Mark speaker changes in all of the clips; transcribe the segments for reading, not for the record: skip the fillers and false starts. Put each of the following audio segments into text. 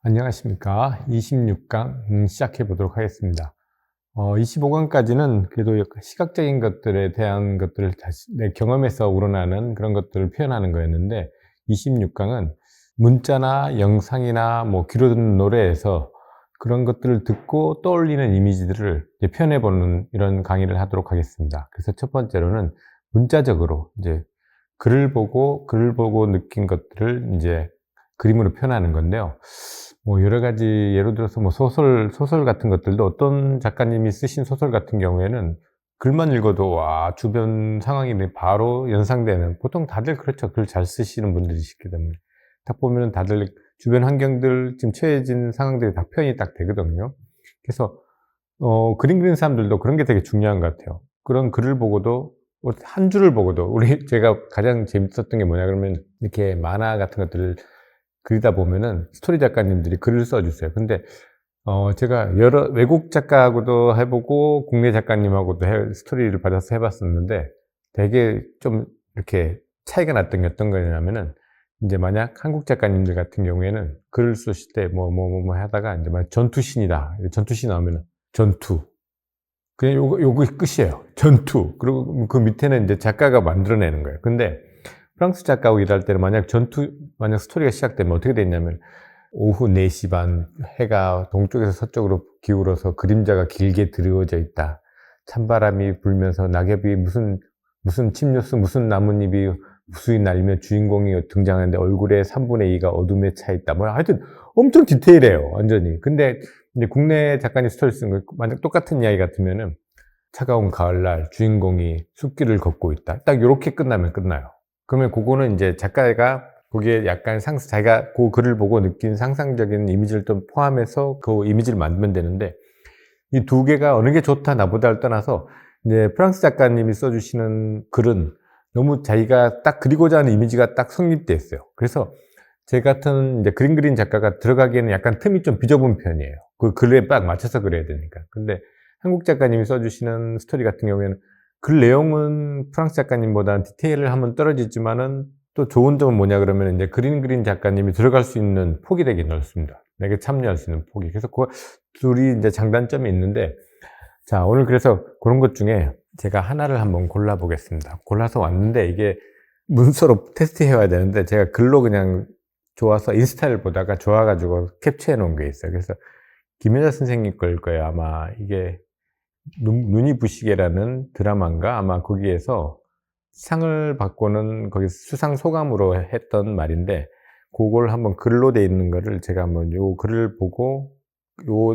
Speaker 1: 안녕하십니까. 26강 시작해 보도록 하겠습니다. 25강까지는 그래도 시각적인 것들에 대한 것들을 다시 내 경험에서 우러나는 그런 것들을 표현하는 거였는데, 26강은 문자나 영상이나 귀로 듣는 노래에서 그런 것들을 듣고 떠올리는 이미지들을 이제 표현해 보는 이런 강의를 하도록 하겠습니다. 그래서 첫 번째로는 문자적으로 이제 글을 보고 느낀 것들을 이제 그림으로 표현하는 건데요. 여러 가지, 예를 들어서 소설 같은 것들도 어떤 작가님이 쓰신 소설 같은 경우에는 글만 읽어도 와, 주변 상황이 바로 연상되는, 보통 다들 그렇죠. 글 잘 쓰시는 분들이시기 때문에. 딱 보면은 다들 주변 환경들, 지금 처해진 상황들이 다 표현이 딱 되거든요. 그래서, 그림 그리는 사람들도 그런 게 되게 중요한 것 같아요. 그런 글을 보고도, 한 줄을 보고도, 제가 가장 재밌었던 게 뭐냐 그러면, 이렇게 만화 같은 것들을 그리다 보면은 스토리 작가님들이 글을 써주세요. 근데 제가 여러 외국 작가하고도 해보고 국내 작가님하고도 스토리를 받아서 해봤었는데, 되게 좀 이렇게 차이가 났던 게 어떤 거냐면은, 이제 만약 한국 작가님들 같은 경우에는 글을 쓰실 때 하다가 이제 막 전투신이다, 전투신 나오면은 전투, 그냥 요거 끝이에요. 전투. 그리고 그 밑에는 이제 작가가 만들어내는 거예요. 근데 프랑스 작가하고 일할 때는 만약 스토리가 시작되면 어떻게 됐냐면, 오후 4시 반, 해가 동쪽에서 서쪽으로 기울어서 그림자가 길게 드리워져 있다. 찬바람이 불면서 낙엽이 무슨 침류수, 무슨 나뭇잎이 무수히 날며 주인공이 등장하는데 얼굴의 3분의 2가 어둠에 차 있다. 하여튼 엄청 디테일해요, 완전히. 근데 이제 국내 작가님 스토리 쓴 거, 만약 똑같은 이야기 같으면은, 차가운 가을날 주인공이 숲길을 걷고 있다. 딱 요렇게 끝나면 끝나요. 그러면 그거는 이제 작가가 거기에 약간 자기가 그 글을 보고 느낀 상상적인 이미지를 또 포함해서 그 이미지를 만들면 되는데, 이 두 개가 어느 게 좋다 나보다를 떠나서, 이제 프랑스 작가님이 써주시는 글은 너무 자기가 딱 그리고자 하는 이미지가 딱 성립돼 있어요. 그래서 제 같은 이제 그림 그린 작가가 들어가기에는 약간 틈이 좀 비좁은 편이에요. 그 글에 딱 맞춰서 그려야 되니까. 근데 한국 작가님이 써주시는 스토리 같은 경우에는 글 내용은 프랑스 작가님보다는 디테일을 한번 떨어지지만은, 또 좋은 점은 뭐냐 그러면 이제 그림 그린 작가님이 들어갈 수 있는 폭이 되게 넓습니다. 내게 참여할 수 있는 폭이. 그래서 그 둘이 이제 장단점이 있는데, 자, 오늘 그래서 그런 것 중에 제가 하나를 한번 골라보겠습니다. 골라서 왔는데, 이게 문서로 테스트해 와야 되는데, 제가 글로 그냥 좋아서 인스타를 보다가 좋아가지고 캡처해 놓은 게 있어요. 그래서 김여자 선생님 걸 거예요. 아마 이게 눈이 부시게라는 드라마인가? 아마 거기에서 상을 받고는 거기 수상 소감으로 했던 말인데, 그걸 한번 글로 돼 있는 거를 제가 한번 요 글을 보고,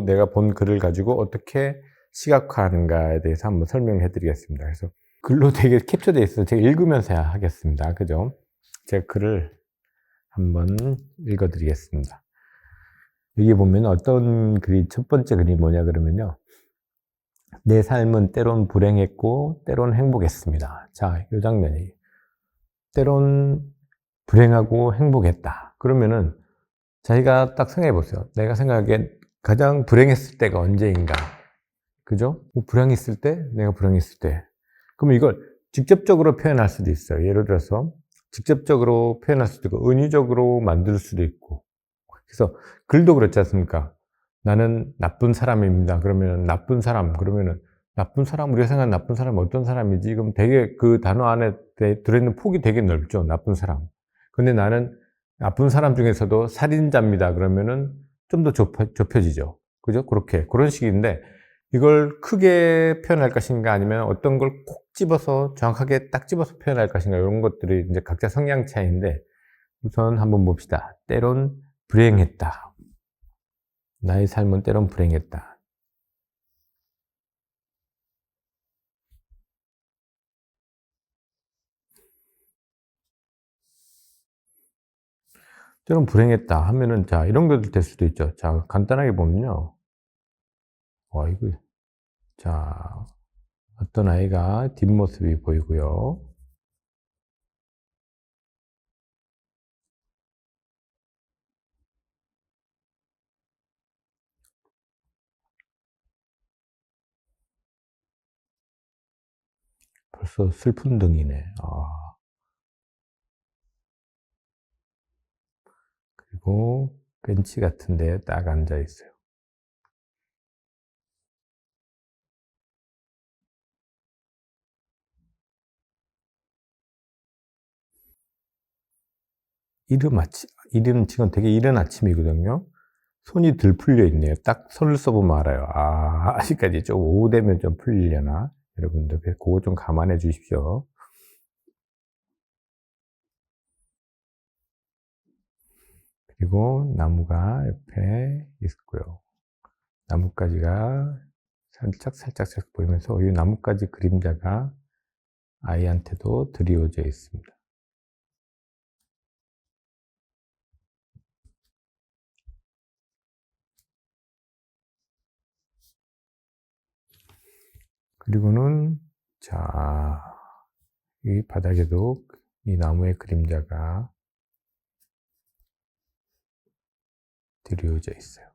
Speaker 1: 내가 본 글을 가지고 어떻게 시각화하는가에 대해서 한번 설명해 드리겠습니다. 그래서 글로 되게 캡처되어 있어서 제가 읽으면서 하겠습니다. 그죠? 제가 글을 한번 읽어 드리겠습니다. 여기 보면 어떤 글이, 첫 번째 글이 뭐냐 그러면요, 내 삶은 때론 불행했고 때론 행복했습니다. 자, 이 장면이 때론 불행하고 행복했다. 그러면은 자기가 딱 생각해 보세요. 내가 생각하기엔 가장 불행했을 때가 언제인가? 그죠? 불행했을 때, 내가 불행했을 때. 그러면 이걸 직접적으로 표현할 수도 있어요. 예를 들어서 직접적으로 표현할 수도 있고, 은유적으로 만들 수도 있고. 그래서 글도 그렇지 않습니까? 나는 나쁜 사람입니다. 그러면 나쁜 사람, 그러면은 나쁜 사람, 우리가 생각하는 나쁜 사람은 어떤 사람이지? 그럼 되게 그 단어 안에 들어있는 폭이 되게 넓죠. 나쁜 사람. 근데 나는 나쁜 사람 중에서도 살인자입니다. 그러면은 좀 더 좁혀지죠. 그죠? 그런 식인데, 이걸 크게 표현할 것인가, 아니면 어떤 걸 콕 집어서 정확하게 딱 집어서 표현할 것인가, 이런 것들이 이제 각자 성향 차이인데, 우선 한번 봅시다. 때론 불행했다. 나의 삶은 때론 불행했다. 때론 불행했다 하면은, 자, 이런 것도 될 수도 있죠. 자, 간단하게 보면요. 이거, 자, 어떤 아이가 뒷모습이 보이고요. 벌써 슬픈 등이네. 그리고 벤치 같은 데에 딱 앉아 있어요. 이른 지금 되게 이른 아침이거든요. 손이 덜 풀려 있네요. 딱 손을 써보면 알아요. 아, 아직까지 좀 오후 되면 좀 풀리려나? 여러분들, 그거 좀 감안해 주십시오. 그리고 나무가 옆에 있고요. 나뭇가지가 살짝 보이면서 이 나뭇가지 그림자가 아이한테도 드리워져 있습니다. 그리고는 자, 이 바닥에도 이 나무의 그림자가 드리워져 있어요.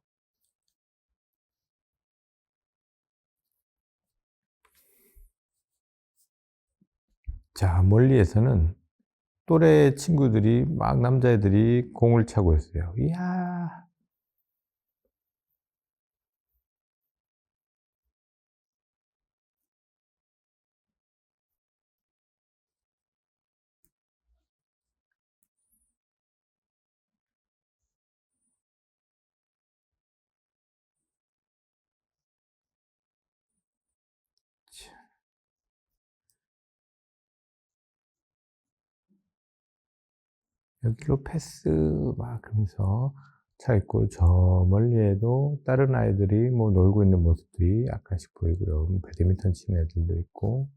Speaker 1: 자, 멀리에서는 또래 친구들이 막 남자애들이 공을 차고 있어요. 이야. 여기로 패스 막 그러면서 차 있고, 저 멀리에도 다른 아이들이 뭐 놀고 있는 모습들이 약간씩 보이고요. 배드민턴 치는 애들도 있고,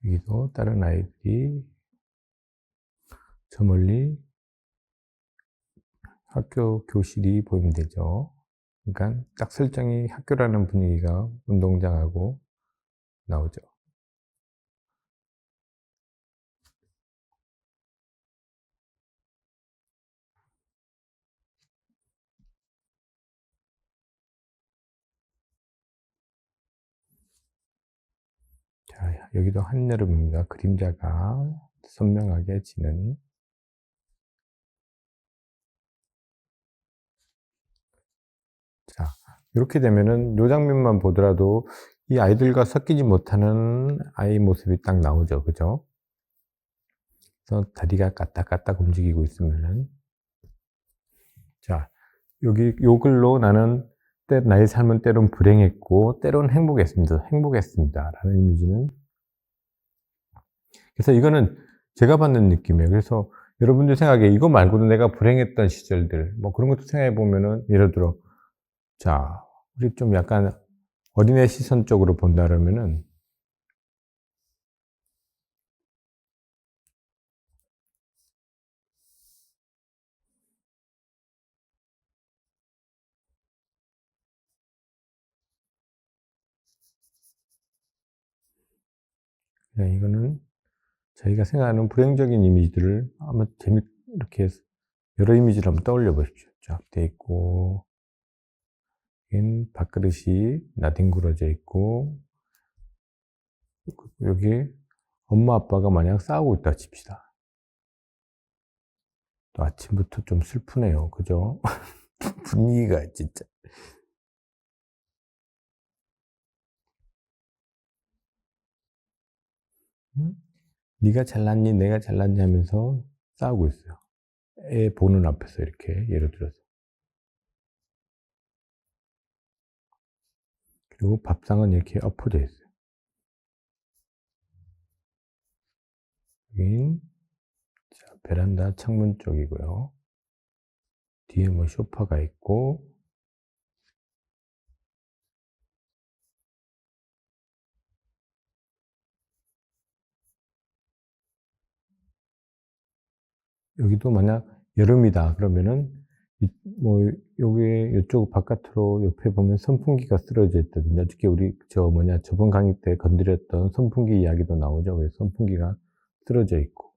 Speaker 1: 여기도 다른 아이들이 저 멀리 학교 교실이 보이면 되죠. 그러니까 딱 설정이 학교라는 분위기가 운동장하고 나오죠. 자, 여기도 한여름입니다. 그림자가 선명하게 지는. 자, 이렇게 되면은 요 장면만 보더라도 이 아이들과 섞이지 못하는 아이 모습이 딱 나오죠. 그죠? 그래서 다리가 까딱까딱 움직이고 있으면은, 자, 여기 요 글로 나는 나의 삶은 때론 불행했고 때론 행복했습니다 라는 이미지는, 그래서 이거는 제가 받는 느낌이에요. 그래서 여러분들 생각에 이거 말고도 내가 불행했던 시절들 뭐 그런 것도 생각해 보면은, 예를 들어 자, 우리 좀 약간 어린애 시선 쪽으로 본다 그러면은, 그냥 이거는 저희가 생각하는 불행적인 이미지들을 한번 이렇게 여러 이미지를 한번 떠올려 보십시오. 쫙 돼 있고, 밥그릇이 나뒹굴어져 있고, 여기 엄마 아빠가 만약 싸우고 있다 칩시다. 또 아침부터 좀 슬프네요. 그죠? 분위기가 진짜. 응? 네가 잘났니? 내가 잘났니? 하면서 싸우고 있어요. 애 보는 앞에서 이렇게 예를 들어서. 그리고 밥상은 이렇게 엎어져 있어요. 여긴 베란다 창문 쪽이고요. 뒤에 뭐 소파가 있고, 여기도 만약 여름이다 그러면은 뭐 여기 이쪽 바깥으로 옆에 보면 선풍기가 쓰러져 있다든지, 어저께 우리 저번 강의 때 건드렸던 선풍기 이야기도 나오죠. 그래서 선풍기가 쓰러져 있고,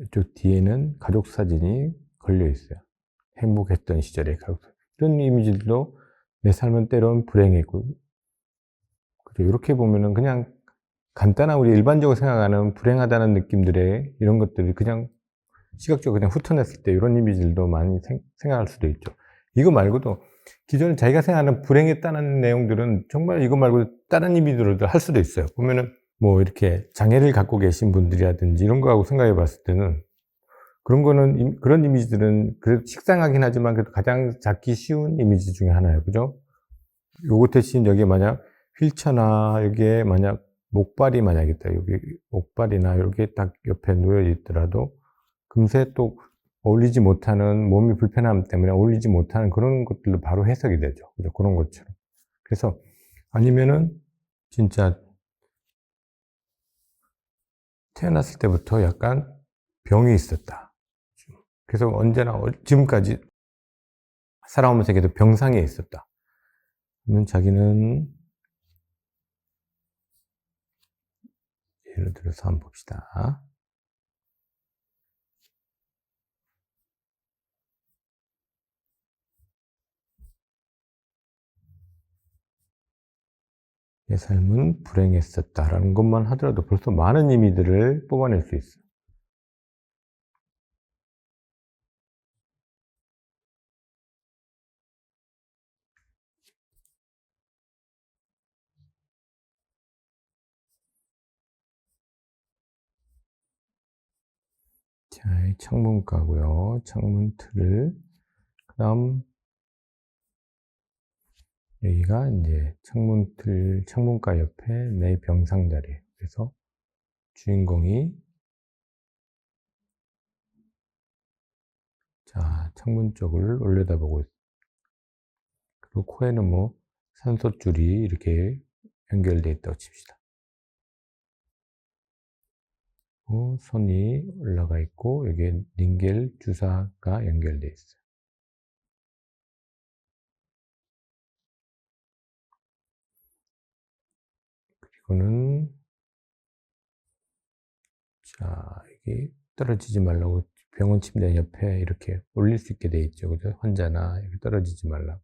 Speaker 1: 이쪽 뒤에는 가족 사진이 걸려 있어요. 행복했던 시절의 가족 사진. 이런 이미지들도 내 삶은 때론 불행했고, 그죠? 이렇게 보면은 그냥 간단한 우리 일반적으로 생각하는 불행하다는 느낌들의 이런 것들이 그냥 시각적으로 그냥 훑어냈을 때 이런 이미지들도 많이 생각할 수도 있죠. 이거 말고도 기존에 자기가 생각하는 불행했다는 내용들은 정말 이거 말고 다른 이미지로도 할 수도 있어요. 보면은 뭐 이렇게 장애를 갖고 계신 분들이라든지 이런 거하고 생각해 봤을 때는 그런 거는, 그런 이미지들은 그래도 식상하긴 하지만 그래도 가장 잡기 쉬운 이미지 중에 하나예요. 그죠? 요거 대신 여기에 만약 휠체어나 여기에 만약 목발이 만약 있다. 여기 목발이나 이렇게 딱 옆에 놓여 있더라도 금세 또 어울리지 못하는, 몸이 불편함 때문에 어울리지 못하는 그런 것들도 바로 해석이 되죠. 그죠? 그런 것처럼. 그래서 아니면은 진짜 태어났을 때부터 약간 병이 있었다. 그래서 언제나 지금까지 살아오면서 계속 병상에 있었다. 그러면 자기는 예를 들어서 한번 봅시다. 내 삶은 불행했었다라는 것만 하더라도 벌써 많은 의미들을 뽑아낼 수 있어요. 자, 창문가고요. 창문 틀을, 그 다음 여기가 이제 창문 틀, 창문가 옆에 내 병상 자리. 그래서 주인공이 자, 창문 쪽을 올려다보고 있어요. 그리고 코에는 뭐 산소줄이 이렇게 연결되어 있다고 칩시다. 손이 올라가 있고 여기에 닌겔 주사가 연결되어 있어요. 그리고는 자, 여기 떨어지지 말라고 병원 침대 옆에 이렇게 올릴 수 있게 돼 있죠. 그죠? 환자나 이렇게 떨어지지 말라고.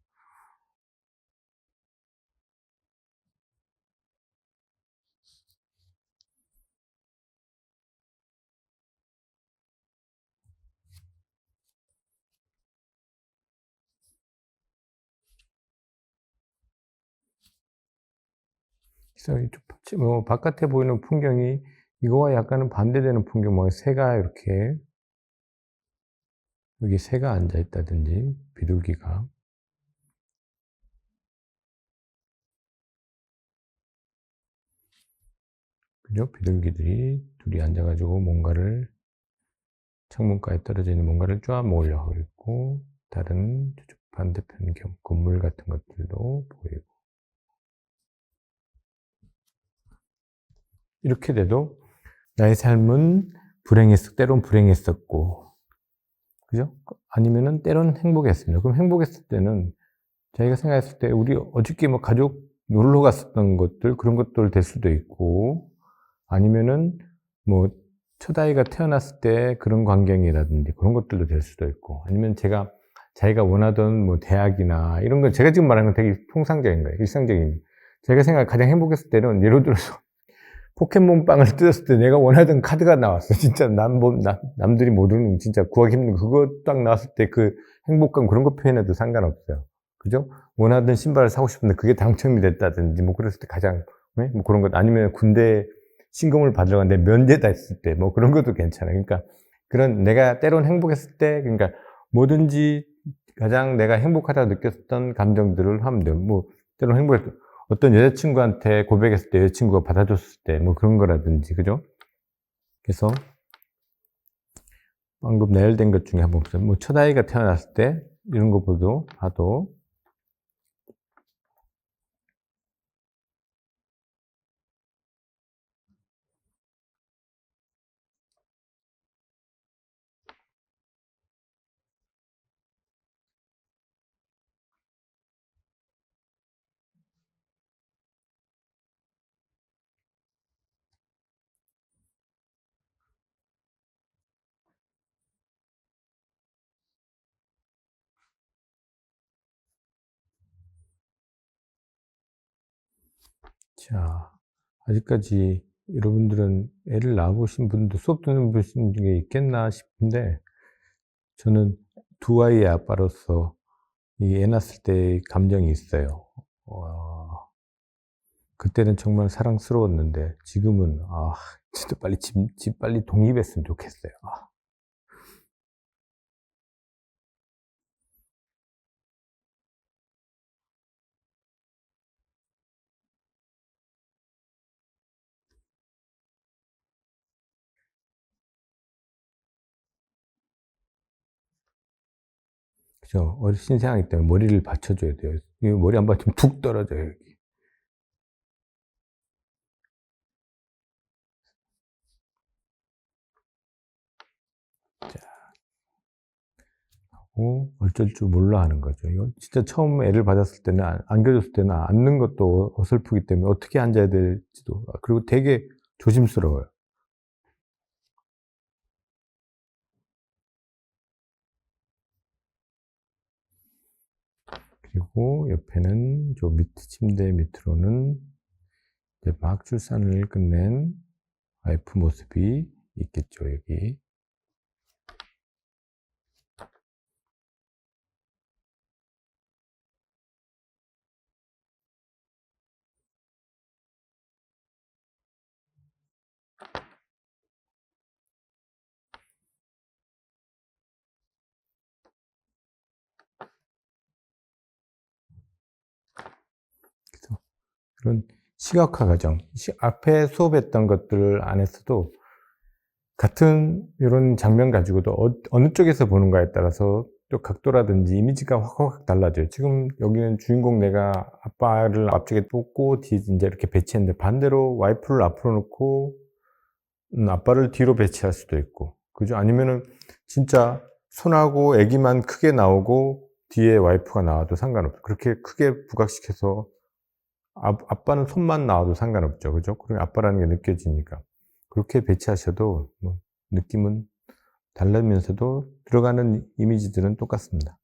Speaker 1: 그래서 뭐 바깥에 보이는 풍경이 이거와 약간은 반대되는 풍경, 뭐 새가 이렇게 여기 새가 앉아 있다든지 비둘기가, 그죠? 비둘기들이 둘이 앉아가지고 뭔가를 창문가에 떨어져 있는 뭔가를 쪼아 먹으려고 있고, 다른 저쪽 반대편 건물 같은 것들도 보이고. 이렇게 돼도 나의 삶은 때론 불행했었고, 그죠? 아니면은 때론 행복했습니다. 그럼 행복했을 때는 자기가 생각했을 때 우리 어저께 뭐 가족 놀러 갔었던 것들, 그런 것들 될 수도 있고, 아니면은 뭐 첫 아이가 태어났을 때 그런 광경이라든지 그런 것들도 될 수도 있고, 아니면 자기가 원하던 뭐 대학이나 이런 건, 제가 지금 말하는 건 되게 통상적인 거예요. 일상적인. 제가 생각 가장 행복했을 때는 예를 들어서 포켓몬빵을 뜯었을 때 내가 원하던 카드가 나왔어. 진짜 남들이 모르는 진짜 구하기 힘든 그거 딱 나왔을 때 그 행복감, 그런 거 표현해도 상관없어요. 그죠? 원하던 신발을 사고 싶은데 그게 당첨이 됐다든지 뭐 그랬을 때 가장, 네? 뭐 그런 것, 아니면 군대 신검을 받으러 갔는데 면제다 했을 때 뭐 그런 것도 괜찮아요. 그러니까 그런 내가 때론 행복했을 때, 그러니까 뭐든지 가장 내가 행복하다고 느꼈던 감정들을 하면 돼요. 뭐 때론 행복했을 때 어떤 여자친구한테 고백했을 때 여자친구가 받아줬을 때 뭐 그런 거라든지, 그죠? 그래서 방금 나열된 것 중에 한번 보세요. 뭐 첫 아이가 태어났을 때 이런 거 봐도 자, 아직까지 여러분들은 애를 낳아보신 분도 수업 듣는 분 중에 있겠나 싶은데, 저는 두 아이의 아빠로서 이 애 낳았을 때의 감정이 있어요. 와, 그때는 정말 사랑스러웠는데 지금은 진짜 빨리 집 빨리 독립했으면 좋겠어요. 그죠? 신생아이기 때문에 머리를 받쳐줘야 돼요. 이 머리 안 받치면 툭 떨어져요, 여기. 어쩔 줄 몰라 하는 거죠. 이건 진짜 처음 애를 받았을 때는 안겨줬을 때는 앉는 것도 어설프기 때문에 어떻게 앉아야 될지도, 그리고 되게 조심스러워요. 그리고 옆에는 저 침대 밑으로는 이제 막 출산을 끝낸 와이프 모습이 있겠죠, 여기. 그래서 그런 시각화 과정, 앞에 수업했던 것들 안에서도 같은 이런 장면 가지고도 어느 쪽에서 보는가에 따라서 또 각도라든지 이미지가 확 달라져요. 지금 여기는 주인공 내가 아빠를 앞쪽에 꽂고 뒤에 이제 이렇게 배치했는데, 반대로 와이프를 앞으로 놓고 아빠를 뒤로 배치할 수도 있고, 그죠? 아니면은 진짜 손하고 아기만 크게 나오고 뒤에 와이프가 나와도 상관없어요. 그렇게 크게 부각시켜서 아빠는 손만 나와도 상관없죠. 그죠? 그럼 아빠라는 게 느껴지니까. 그렇게 배치하셔도 뭐 느낌은 다르면서도 들어가는 이미지들은 똑같습니다.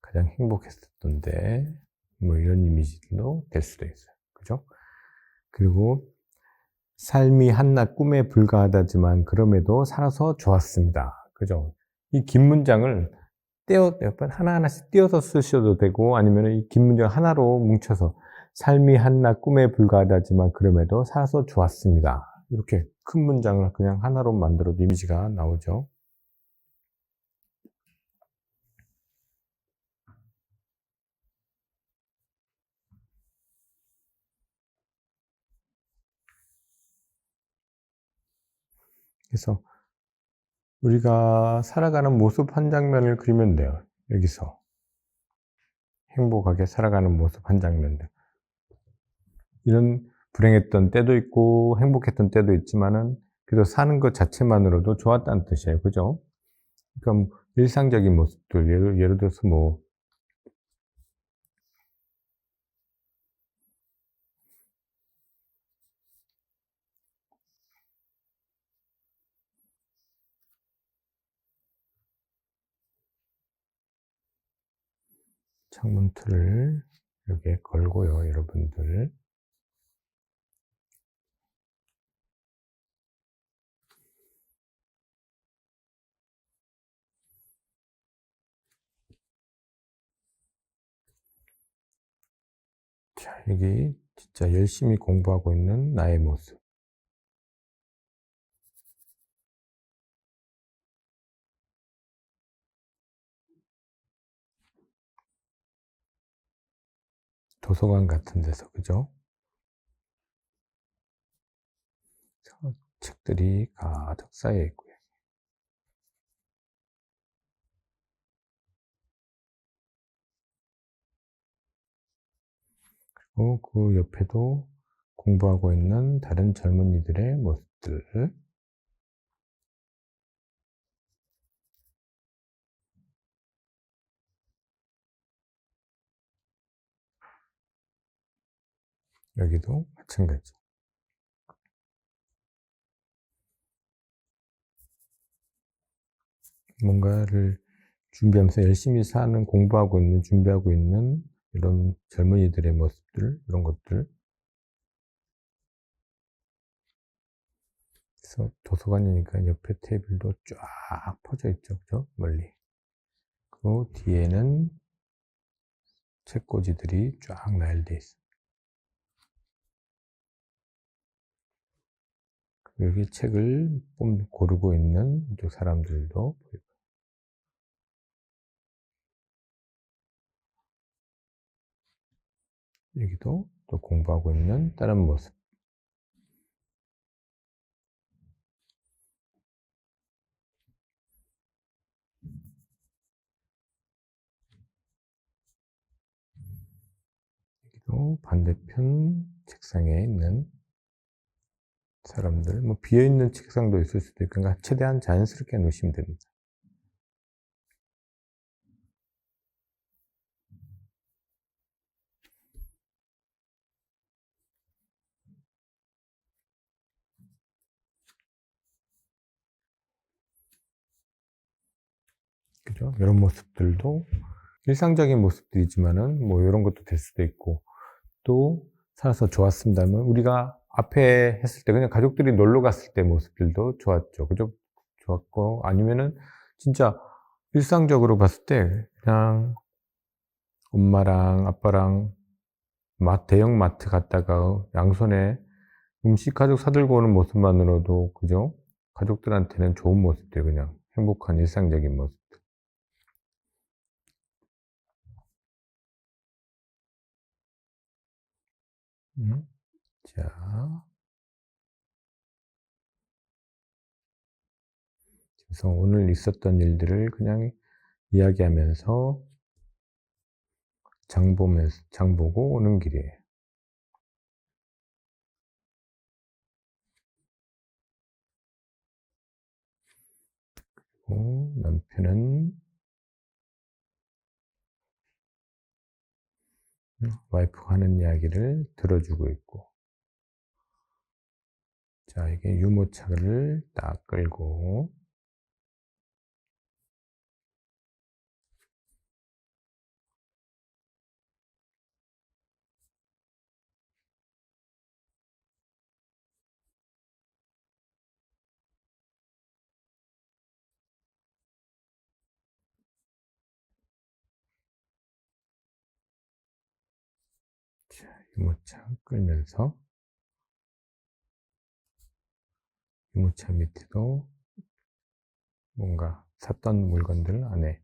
Speaker 1: 가장 행복했었던데, 뭐 이런 이미지도 될 수도 있어요. 그죠? 그리고 삶이 한낱 꿈에 불과하다지만 그럼에도 살아서 좋았습니다. 그죠? 이 긴 문장을 하나하나씩 떼어서 쓰셔도 되고, 아니면 이 긴 문장 하나로 뭉쳐서 삶이 한낱 꿈에 불과하다지만 그럼에도 살아서 좋았습니다. 이렇게 큰 문장을 그냥 하나로 만들어도 이미지가 나오죠. 그래서 우리가 살아가는 모습 한 장면을 그리면 돼요. 여기서 행복하게 살아가는 모습 한 장면들. 이런 불행했던 때도 있고 행복했던 때도 있지만은 그래도 사는 것 자체만으로도 좋았다는 뜻이에요. 그죠? 그럼 일상적인 모습들, 예를 들어서 뭐 창문 틀을 여기에 걸고요, 여러분들. 자, 여기 진짜 열심히 공부하고 있는 나의 모습. 도서관 같은 데서, 그죠? 책들이 가득 쌓여 있고요. 그리고 그 옆에도 공부하고 있는 다른 젊은이들의 모습들. 여기도 마찬가지. 뭔가를 준비하면서 열심히 사는, 공부하고 있는, 준비하고 있는 이런 젊은이들의 모습들, 이런 것들. 그래서 도서관이니까 옆에 테이블도 쫙 퍼져 있죠, 그죠? 멀리. 그 뒤에는 책꽂이들이 쫙 나열되어 있어요. 여기 책을 고르고 있는 이쪽 사람들도 보이고. 여기도 또 공부하고 있는 다른 모습. 여기도 반대편 책상에 있는 사람들, 뭐 비어있는 책상도 있을 수도 있고, 그러니까 최대한 자연스럽게 놓으시면 됩니다. 그죠? 이런 모습들도 일상적인 모습들이지만은 뭐 이런 것도 될 수도 있고, 또 살아서 좋았습니다면 우리가 앞에 했을 때 그냥 가족들이 놀러 갔을 때 모습들도 좋았죠. 그죠? 좋았고, 아니면은 진짜 일상적으로 봤을 때 그냥 엄마랑 아빠랑 대형 마트 갔다가 양손에 음식 가족 사들고 오는 모습만으로도, 그죠? 가족들한테는 좋은 모습들, 그냥 행복한 일상적인 모습. 자, 그래서 오늘 있었던 일들을 그냥 이야기하면서 장 보고 오는 길이에요. 남편은 와이프가 하는 이야기를 들어주고 있고, 자, 이게 유모차를 딱 끌고, 자, 유모차 끌면서 유모차 밑에도 뭔가 샀던 물건들 안에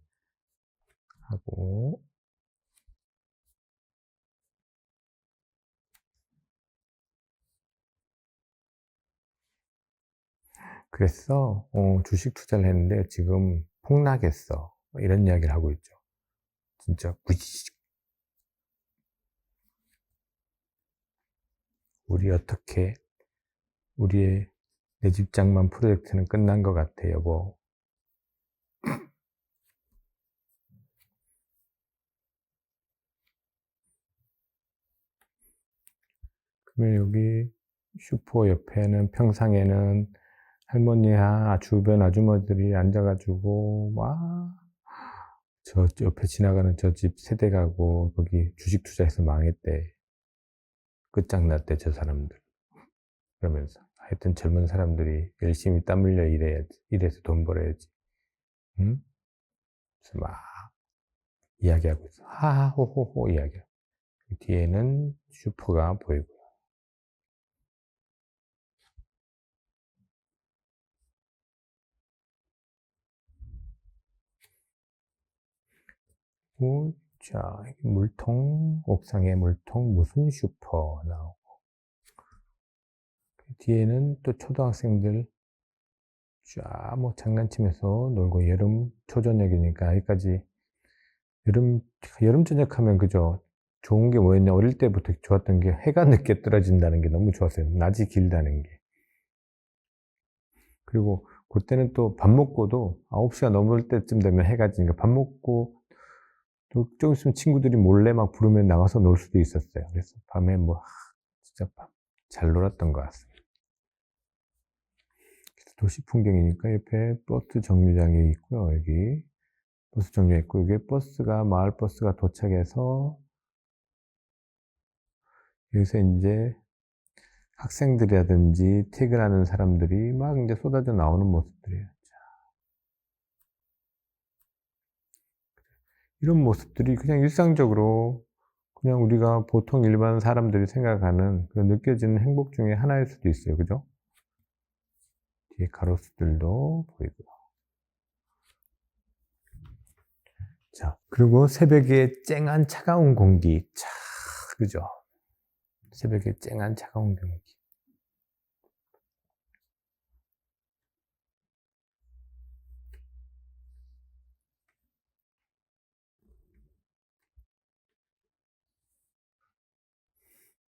Speaker 1: 하고, 그래서 주식 투자를 했는데 지금 폭락했어, 이런 이야기를 하고 있죠. 진짜 우리 어떻게, 우리의 내 집장만 프로젝트는 끝난 것 같아, 여보. 그러면 여기 슈퍼 옆에는, 평상에는 할머니야, 주변 아주머니들이 앉아가지고 막 저 옆에 지나가는 저 집 세대 가고 거기 주식 투자해서 망했대, 끝장났대 저 사람들, 그러면서 하여튼 젊은 사람들이 열심히 땀 흘려 일해야지, 일해서 돈 벌어야지. 응? 그래서 막 이야기하고 있어. 하하호호호 이야기하고. 뒤에는 슈퍼가 보이고. 자, 물통, 옥상에 물통, 무슨 슈퍼 나오고. 뒤에는 또 초등학생들 쫙 뭐 장난치면서 놀고, 여름 초저녁이니까 아직까지 여름 저녁 하면, 그죠? 좋은 게 뭐였냐, 어릴 때부터 좋았던 게 해가 늦게 떨어진다는 게 너무 좋았어요. 낮이 길다는 게. 그리고 그때는 또 밥 먹고도 9시가 넘을 때쯤 되면 해가 지니까 밥 먹고 또 좀 있으면 친구들이 몰래 막 부르면 나가서 놀 수도 있었어요. 그래서 밤에 뭐 진짜 잘 놀았던 것 같습니다. 도시 풍경이니까 옆에 버스 정류장이 있고요. 여기 버스 정류장 있고, 여기 버스가, 마을 버스가 도착해서 여기서 이제 학생들이라든지 퇴근하는 사람들이 막 이제 쏟아져 나오는 모습들이에요. 이런 모습들이 그냥 일상적으로 그냥 우리가 보통 일반 사람들이 생각하는 그 느껴지는 행복 중에 하나일 수도 있어요. 그죠? 뒤에 가로수들도 보이고요. 자, 그리고 새벽에 쨍한 차가운 공기. 차, 그죠? 새벽에 쨍한 차가운 공기.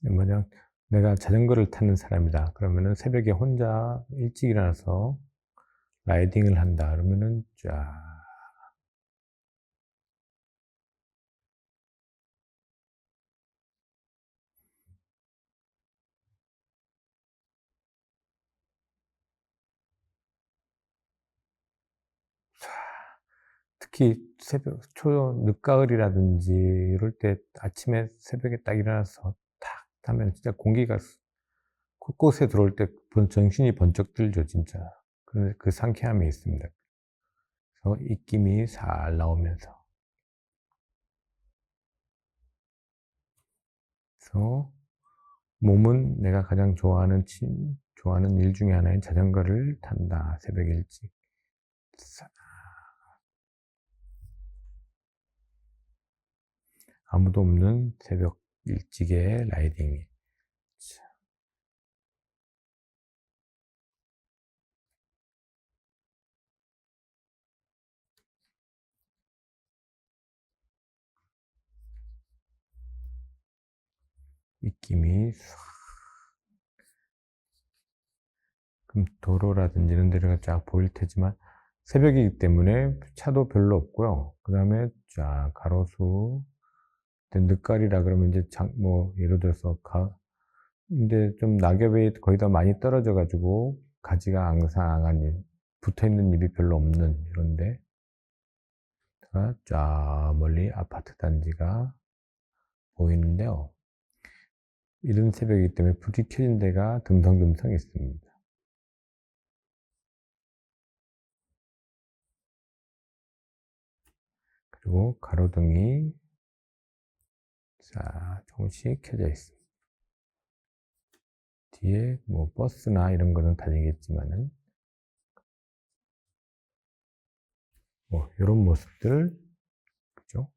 Speaker 1: 만약 내가 자전거를 타는 사람이다. 그러면은 새벽에 혼자 일찍 일어나서 라이딩을 한다. 그러면은 쫙. 특히 새벽, 늦가을이라든지 이럴 때 아침에 새벽에 딱 일어나서 탁 하면 진짜 공기가 곳곳에 들어올 때 정신이 번쩍 들죠, 진짜. 그 상쾌함이 있습니다. 그래서 입김이 살 나오면서. 그래서 몸은 내가 가장 좋아하는 일 중에 하나인 자전거를 탄다. 새벽 일찍. 아무도 없는 새벽 일찍의 라이딩. 입김이 도로라든지 이런 데가 쫙 보일 테지만 새벽이기 때문에 차도 별로 없고요. 그 다음에 쫙 가로수, 늦가을이라 그러면 이제 예를 들어서 근데 좀 낙엽이 거의 다 많이 떨어져 가지고 가지가 앙상한 붙어 있는 잎이 별로 없는 이런데 쫙 멀리 아파트 단지가 보이는데요. 이른 새벽이기 때문에 불이 켜진 데가 듬성듬성 있습니다. 그리고 가로등이 조금씩 켜져 있습니다. 뒤에 버스나 이런 거는 다니겠지만은 이런 모습들, 그죠?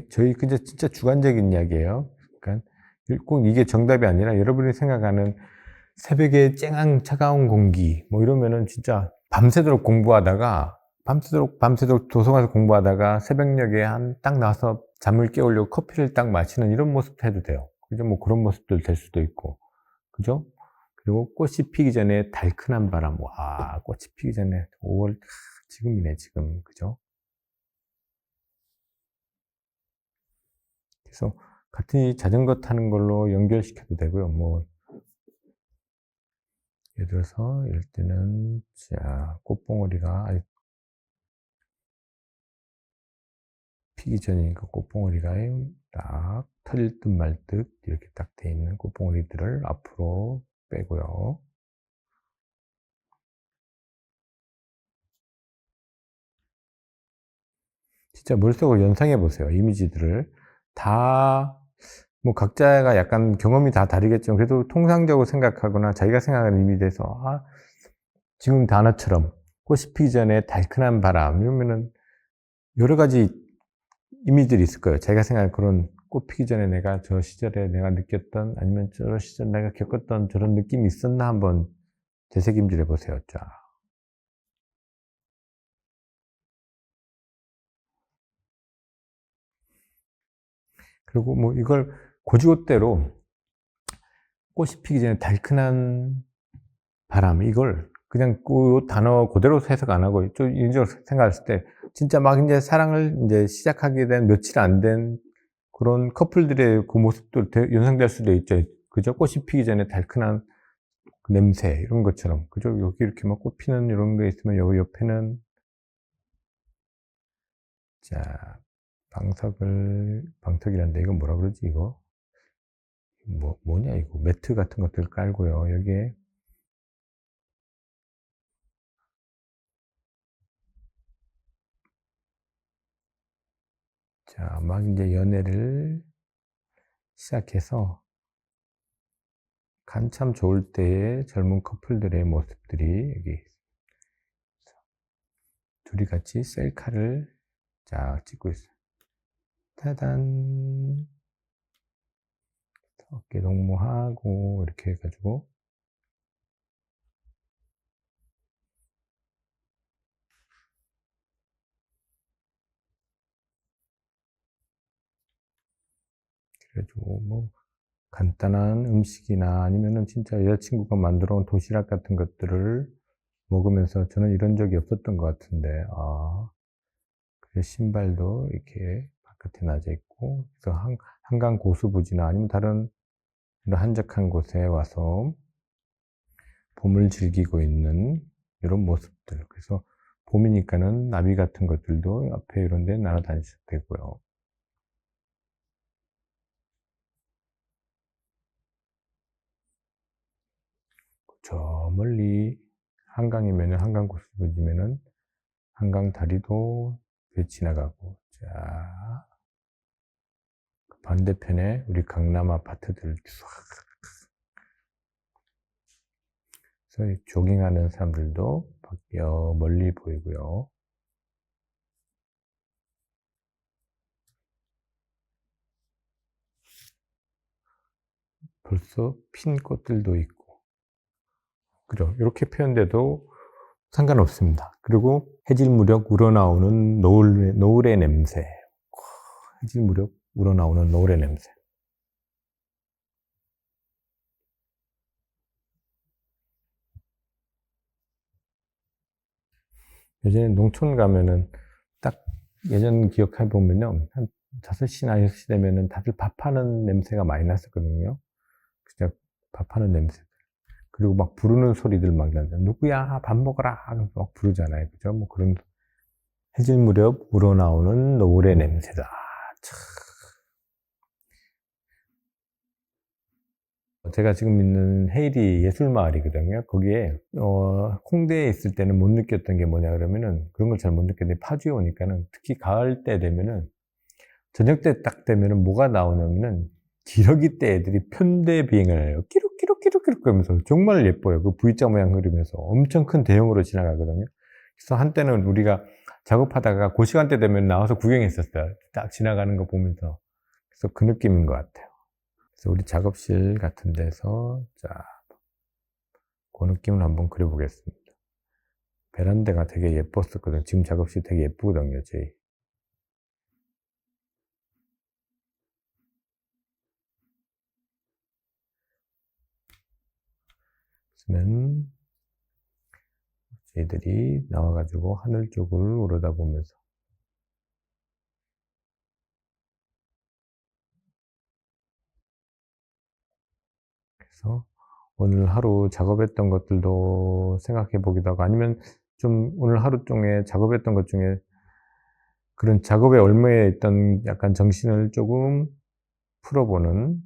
Speaker 1: 저희 근데 진짜 주관적인 이야기예요. 그러니까 꼭 이게 정답이 아니라 여러분이 생각하는 새벽에 쨍한 차가운 공기 이러면은 진짜 밤새도록 도서관에서 공부하다가 새벽녘에 딱 나와서 잠을 깨우려고 커피를 딱 마시는 이런 모습도 해도 돼요. 그죠? 그런 모습들 될 수도 있고. 그죠? 그리고 꽃이 피기 전에 달큰한 바람. 와, 꽃이 피기 전에 5월, 지금이네, 지금. 그죠? 그래서 같은 이 자전거 타는 걸로 연결시켜도 되고요. 예를 들어서 이럴 때는 꽃봉오리가 피기 전이니까 꽃봉오리가 딱 터질 듯 말 듯 이렇게 딱 돼 있는 꽃봉오리들을 앞으로 빼고요. 진짜 머릿속으로 연상해 보세요. 이미지들을 다 각자가 약간 경험이 다 다르겠지만 그래도 통상적으로 생각하거나 자기가 생각하는 이미지에서 지금 단어처럼 꽃이 피기 전에 달큰한 바람 이러면은 여러 가지 이미지들이 있을 거예요. 자기가 생각하는 그런 꽃 피기 전에 내가 저 시절에 내가 느꼈던 아니면 저 시절 내가 겪었던 저런 느낌이 있었나 한번 되새김질해 보세요. 쫙. 그리고 이걸 고지고대로 꽃이 피기 전에 달큰한 바람 이걸 그냥 그 단어 그대로 해석 안 하고 좀 인적으로 생각했을 때 진짜 막 이제 사랑을 이제 시작하게 된 며칠 안 된 그런 커플들의 그 모습도 연상될 수도 있죠. 그죠? 꽃이 피기 전에 달큰한 그 냄새, 이런 것처럼. 그죠? 여기 이렇게 막 꽃피는 이런 게 있으면 여기 옆에는, 자, 방석이란데, 이거 뭐라 그러지, 이거? 뭐냐, 이거. 매트 같은 것들 깔고요. 여기에, 자, 막 이제 연애를 시작해서, 한참 좋을 때의 젊은 커플들의 모습들이 여기, 둘이 같이 셀카를 쫙 찍고 있어요. 짜잔. 어깨 동무하고, 이렇게 해가지고, 그래가지고, 뭐, 간단한 음식이나 아니면은 진짜 여자친구가 만들어 온 도시락 같은 것들을 먹으면서 저는 이런 적이 없었던 것 같은데, 그래서 신발도 이렇게 바깥에 놔져 있고, 그래서 한강 고수부지나 아니면 다른 이런 한적한 곳에 와서 봄을 즐기고 있는 이런 모습들. 그래서 봄이니까는 나비 같은 것들도 옆에 이런 데 날아다니셔도 되고요. 저 멀리 한강이면은 한강 고수부지면은 한강 다리도 지나가고, 자, 반대편에 우리 강남 아파트들 쫙. 그래서 조깅하는 사람들도 밖에 멀리 보이고요. 벌써 핀 꽃들도 있고, 그죠? 이렇게 표현돼도 상관없습니다. 그리고 해질 무렵 우러나오는 노을의 냄새. 해질 무렵 우러나오는 노을의 냄새. 예전에 농촌 가면은 딱 예전 기억해 보면요. 한 5시나 6시 되면은 다들 밥하는 냄새가 많이 났었거든요. 진짜 밥하는 냄새. 그리고 막 부르는 소리들 막 나잖아요. 누구야, 밥 먹어라. 하면서 막 부르잖아요. 그죠? 뭐 그런 해질 무렵 우러나오는 노을의 냄새다. 참. 제가 지금 있는 헤이리 예술마을이거든요. 거기에, 홍대에 있을 때는 못 느꼈던 게 뭐냐 그러면은 그런 걸 잘 못 느꼈는데 파주에 오니까는 특히 가을 때 되면은 저녁 때 딱 되면은 뭐가 나오냐면은 기러기 때 애들이 편대 비행을 해요. 끼룩끼룩끼룩끼룩 그러면서 정말 예뻐요. 그 V자 모양 그리면서 엄청 큰 대형으로 지나가거든요. 그래서 한때는 우리가 작업하다가 그 시간대 되면 나와서 구경했었어요. 딱 지나가는 거 보면서. 그래서 그 느낌인 것 같아요. 그래서 우리 작업실 같은 데서 자, 그 느낌을 한번 그려보겠습니다. 베란다가 되게 예뻤었거든요. 지금 작업실 되게 예쁘거든요, 저희. 그러면 저희들이 나와가지고 하늘 쪽을 오르다보면서 그래서 오늘 하루 작업했던 것들도 생각해 보기도 하고 아니면 좀 오늘 하루 중에 작업했던 것 중에 그런 작업에 얽매여 있던 약간 정신을 조금 풀어보는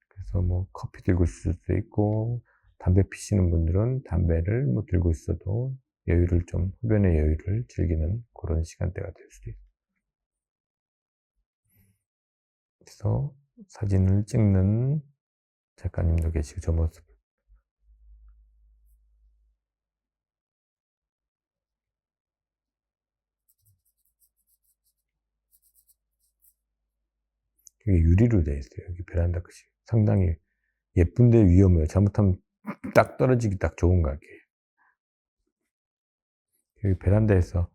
Speaker 1: 그래서 뭐 커피 들고 있을 수도 있고 담배 피시는 분들은 담배를 뭐 들고 있어도 여유를 좀 흡연의 여유를 즐기는 그런 시간대가 될 수도 있고 그래서 사진을 찍는 작가님도 계시고 저 모습 이게 유리로 되어 있어요. 여기 베란다 끝이 상당히 예쁜데 위험해요. 잘못하면 딱 떨어지기 딱 좋은 가게예요. 여기 베란다에서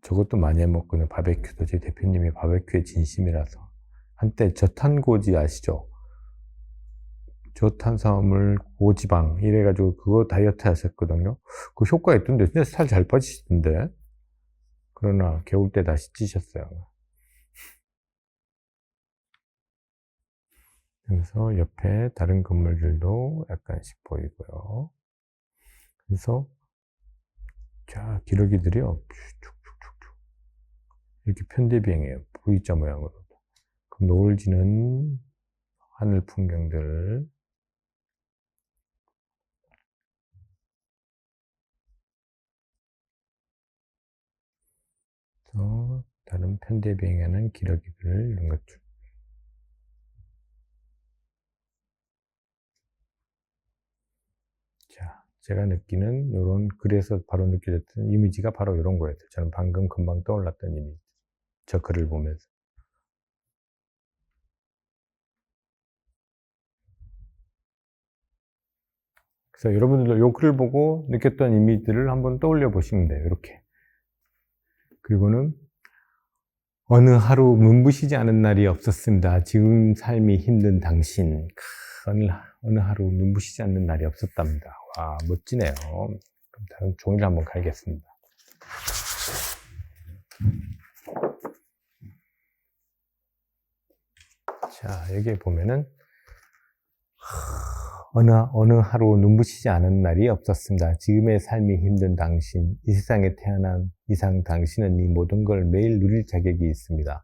Speaker 1: 저것도 많이 해먹거든요. 바베큐도 제 대표님이 바베큐에 진심이라서 한때 저탄고지 아시죠? 저탄수화물 고지방 이래가지고 그거 다이어트 하셨거든요. 그 효과 있던데 진짜 살 잘 빠지시던데 그러나 겨울 때 다시 찌셨어요. 그래서 옆에 다른 건물들도 약간씩 보이고요. 그래서 자, 기러기들이요. 쭉쭉쭉쭉 이렇게 편대비행해요. V자 모양으로. 그럼 노을 지는 하늘 풍경들. 다른 편대비행하는 기러기들 이런 것들. 자, 제가 느끼는 요런 글에서 바로 느껴졌던 이미지가 바로 이런 거였어요. 저는 방금 금방 떠올랐던 이미지. 저 글을 보면서. 그래서 여러분들도 요 글을 보고 느꼈던 이미지들을 한번 떠올려 보시면 돼요. 이렇게. 그리고는 어느 하루 눈부시지 않은 날이 없었습니다. 지금 삶이 힘든 당신. 어느 하루 눈부시지 않는 날이 없었답니다. 와, 멋지네요. 그럼 다른 종이를 한번 갈겠습니다. 자, 여기에 보면은 어느 하루 눈부시지 않은 날이 없었습니다. 지금의 삶이 힘든 당신, 이 세상에 태어난 이상 당신은 이 모든 걸 매일 누릴 자격이 있습니다.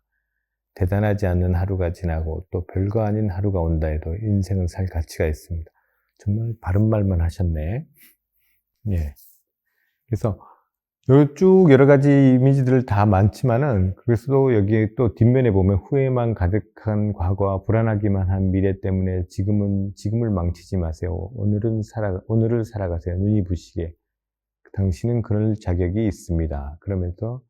Speaker 1: 대단하지 않은 하루가 지나고 또 별거 아닌 하루가 온다 해도 인생은 살 가치가 있습니다. 정말 바른 말만 하셨네. 예. 그래서 쭉 여러 가지 이미지들 다 많지만은 그래서도 여기에 또 뒷면에 보면 후회만 가득한 과거와 불안하기만 한 미래 때문에 지금을 망치지 마세요. 오늘을 살아가세요. 눈이 부시게. 당신은 그럴 자격이 있습니다. 그러면서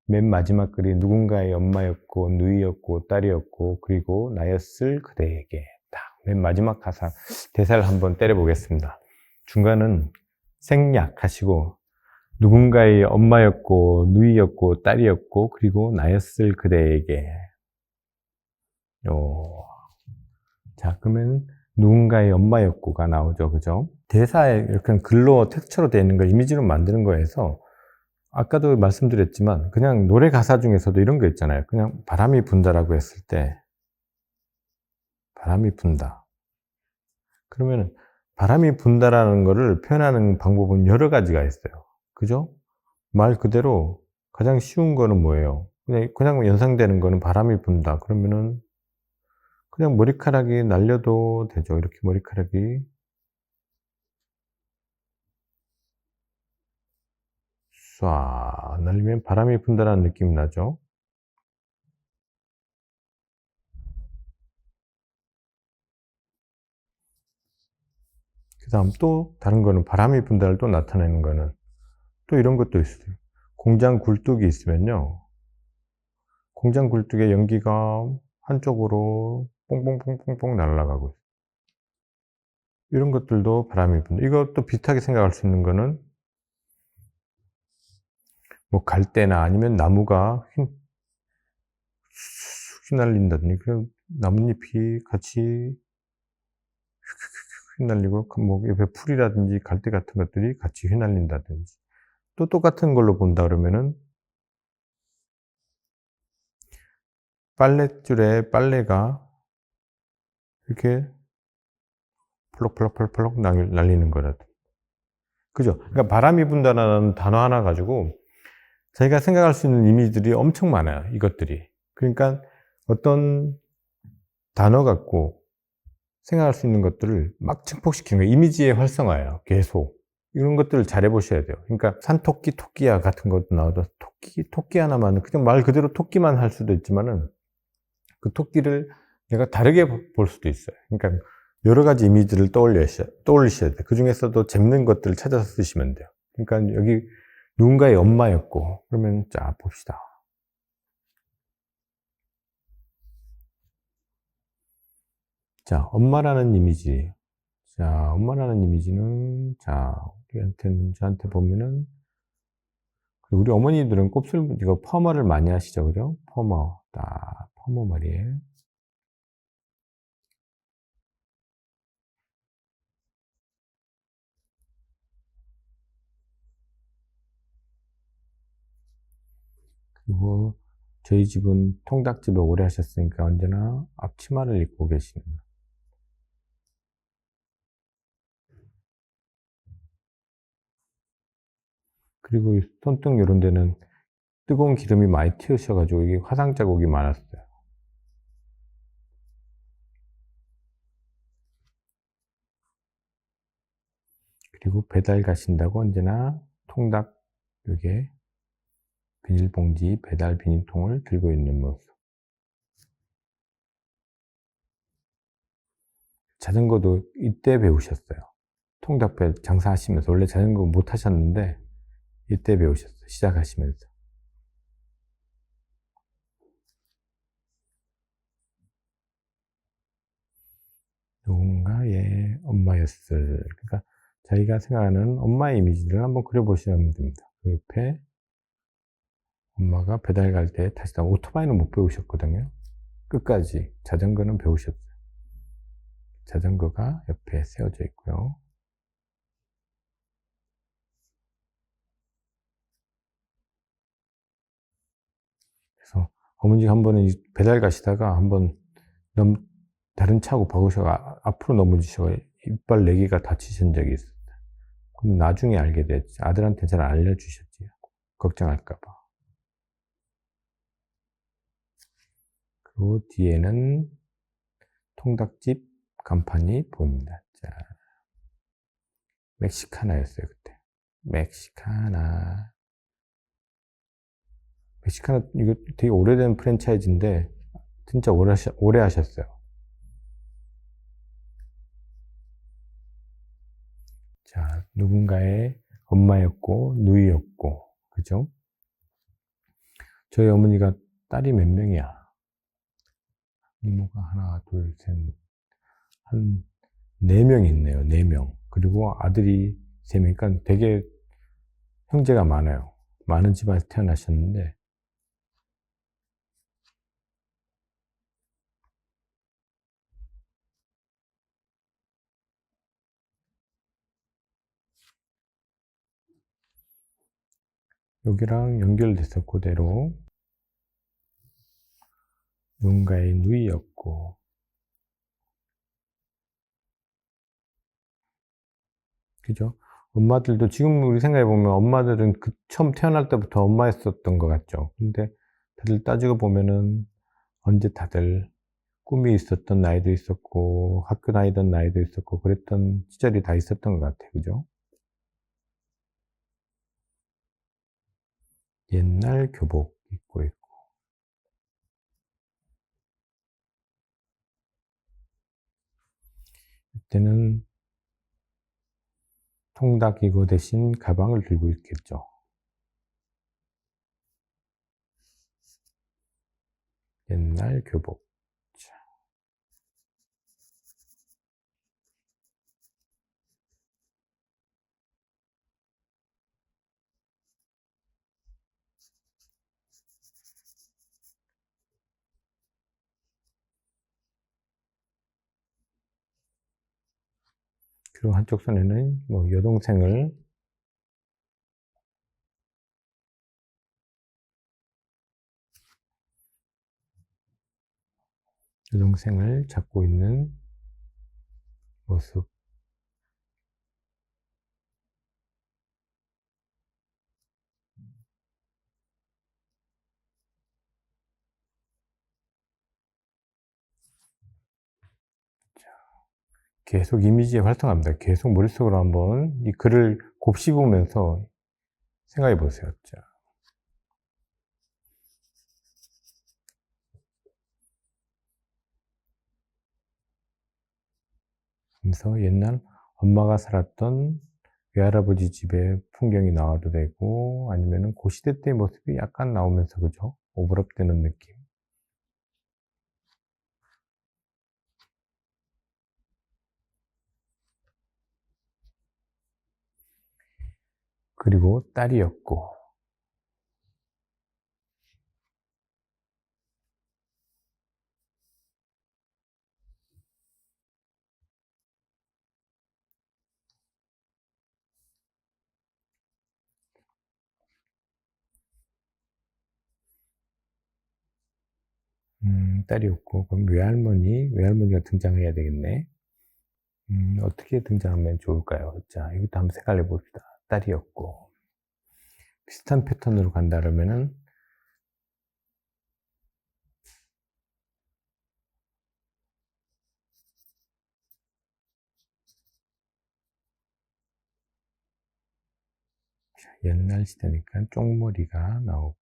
Speaker 1: 맨 마지막 글이 누군가의 엄마였고 누이였고 딸이었고 그리고 나였을 그대에게. 딱 맨 마지막 가사 대사를 한번 때려 보겠습니다. 중간은 생략하시고 누군가의 엄마였고 누이였고 딸이었고 그리고 나였을 그대에게. 자, 그러면 누군가의 엄마였고가 나오죠. 그죠? 대사에 이렇게 글로 텍스처로 되어 있는 걸 이미지로 만드는 거에서 아까도 말씀드렸지만 그냥 노래 가사 중에서도 이런 거 있잖아요. 그냥 바람이 분다라고 했을 때 바람이 분다. 그러면 바람이 분다라는 거를 표현하는 방법은 여러 가지가 있어요. 그죠? 말 그대로 가장 쉬운 거는 뭐예요? 그냥 연상되는 거는 바람이 분다. 그러면은 그냥 머리카락이 날려도 되죠. 이렇게 머리카락이 쏴 날리면 바람이 분다라는 느낌이 나죠. 그 다음 또 다른 거는 바람이 분다를 또 나타내는 거는 또 이런 것도 있어요. 공장 굴뚝이 있으면요. 공장 굴뚝에 연기가 한쪽으로 뽕뽕뽕뽕뽕 날아가고 있어요. 이런 것들도 바람이 분다. 이것도 비슷하게 생각할 수 있는 거는 뭐 갈대나 아니면 나무가 휘날린다든지 그 나뭇잎이 같이 휘날리고 뭐 옆에 풀이라든지 갈대 같은 것들이 같이 휘날린다든지 또 똑같은 걸로 본다 그러면은 빨랫줄에 빨래가 이렇게 펄럭펄럭펄럭 날리는 거라든지 그죠? 그러니까 바람이 분다라는 단어 하나 가지고 저희가 생각할 수 있는 이미지들이 엄청 많아요. 이것들이. 그러니까 어떤 단어 갖고 생각할 수 있는 것들을 막 증폭시키는 거예요. 이미지의 활성화예요. 계속. 이런 것들을 잘 해보셔야 돼요. 그러니까 산토끼, 토끼야 같은 것도 나와도 토끼 하나만 그냥 말 그대로 토끼만 할 수도 있지만은 그 토끼를 내가 다르게 볼 수도 있어요. 그러니까 여러 가지 이미지를 떠올리셔야 돼요. 그 중에서도 재밌는 것들을 찾아서 쓰시면 돼요. 그러니까 여기 누군가의 엄마였고 그러면 자 봅시다. 자, 엄마라는 이미지. 자, 엄마라는 이미지는 자, 저한테 보면은 우리 어머니들은 이거 퍼머를 많이 하시죠, 그죠? 퍼머, 딱 퍼머 머리에. 그리고 저희 집은 통닭집을 오래 하셨으니까 언제나 앞치마를 입고 계시는. 그리고 손등 이런 데는 뜨거운 기름이 많이 튀으셔가지고 이게 화상 자국이 많았어요. 그리고 배달 가신다고 언제나 통닭 요게 비닐봉지 배달 비닐통을 들고 있는 모습. 자전거도 이때 배우셨어요. 통닭배 장사하시면서 원래 자전거 못 하셨는데 이때 배우셨어요. 시작하시면서. 누군가의 엄마였을. 그러니까 자기가 생각하는 엄마의 이미지를 한번 그려보시면 됩니다. 그 옆에 엄마가 배달 갈 때 타시다. 오토바이는 못 배우셨거든요. 끝까지. 자전거는 배우셨어요. 자전거가 옆에 세워져 있고요. 그래서 어머니가 한 번은 배달 가시다가 한번 다른 차하고 바꾸셔가 앞으로 넘어지셔가 이빨 4개가 다치신 적이 있어요. 그럼 나중에 알게 됐지. 아들한테 잘 알려주셨지. 걱정할까봐. 그리고 뒤에는 통닭집 간판이 보입니다. 자, 멕시카나였어요, 그때. 멕시카나. 멕시카나, 이거 되게 오래된 프랜차이즈인데, 진짜 오래 하셨어요. 자, 누군가의 엄마였고, 누이였고, 그죠? 저희 어머니가 딸이 몇 명이야? 이모가 하나, 둘, 셋, 한 4명 있네요. 4명. 그리고 아들이 3명. 그러니까 되게 형제가 많아요. 많은 집안에서 태어나셨는데, 여기랑 연결돼서 그대로 누군가의 누이였고, 그죠? 엄마들도 지금 우리 생각해보면 엄마들은 처음 태어날 때부터 엄마였었던 것 같죠. 근데 다들 따지고 보면은 언제 다들 꿈이 있었던 나이도 있었고, 학교 다니던 나이도 있었고, 그랬던 시절이 다 있었던 것 같아요. 그죠? 옛날 교복 입고 있고, 이때는 통닭 이거 대신 가방을 들고 있겠죠. 옛날 교복. 그리고 한쪽 손에는 뭐 여동생을 잡고 있는 모습. 계속 이미지에 활성합니다. 계속 머릿속으로 한번 이 글을 곱씹으면서 생각해 보세요. 자. 그래서 옛날 엄마가 살았던 외할아버지 집의 풍경이 나와도 되고, 아니면은 그 시대 때의 모습이 약간 나오면서, 그죠? 오버랩되는 느낌. 그리고 딸이었고, 딸이었고, 그럼 외할머니가 등장해야 되겠네. 어떻게 등장하면 좋을까요? 자, 이것도 한번 생각해 봅시다. 딸이었고. 비슷한 패턴으로 간다 그러면은 옛날 시대니까 쪽머리가 나오고,